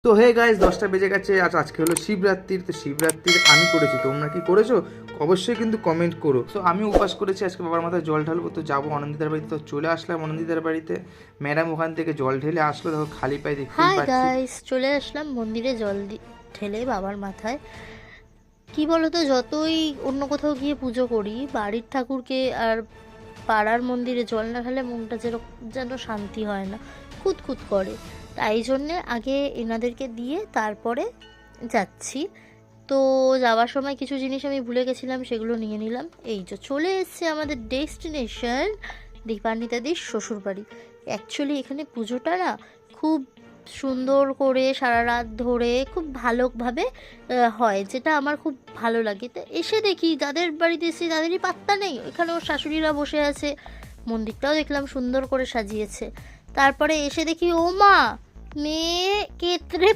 তো hey guys 10টা বেজে গেছে। আজকে হলো শিবরাত্রির। তো শিবরাত্রির আমি করেছি, তোমরা কি করেছো অবশ্যই কিন্তু কমেন্ট করো। তো আমি উপাস করেছি, আজকে বাবার মাথায় জল ঢালবো। তো যাবো অনন্দিতার বাড়িতে। তো চলে আসলাম অনন্দিতার বাড়িতে। ম্যাডাম ওখান থেকে জল ঢেলে আসলো, দেখো খালি পায়ে দেখতেই হাই পাচ্ছি। গাইস, চলে আসলাম মন্দিরে জল ঢেলে বাবার মাথায়। কি বলতো, যতই অন্য কোথাও গিয়ে পুজো করি, বাড়ির ঠাকুরকে আর পাড়ার মন্দিরে জল না ঢালে মনটা যেন শান্তি হয় না, খুঁতখুত করে। তাই জন্যে আগে এনাদেরকে দিয়ে তারপরে যাচ্ছি। তো যাওয়ার সময় কিছু জিনিস আমি ভুলে গেছিলাম, সেগুলো নিয়ে নিলাম। এই যে চলে এসছে আমাদের ডেস্টিনেশন, দীপান্বিতাদির শ্বশুরবাড়ি। অ্যাকচুয়ালি এখানে পুজোটা না খুব সুন্দর করে সারা রাত ধরে খুব ভালোভাবে হয়, যেটা আমার খুব ভালো লাগে। তো এসে দেখি যাদের বাড়িতে এসে তাদেরই পাত্তা নেই। এখানে ওর শাশুড়িরা বসে আছে, মন্দিরটাও দেখলাম সুন্দর করে সাজিয়েছে। তারপরে এসে দেখি ও মা, মেয়ে কেতরে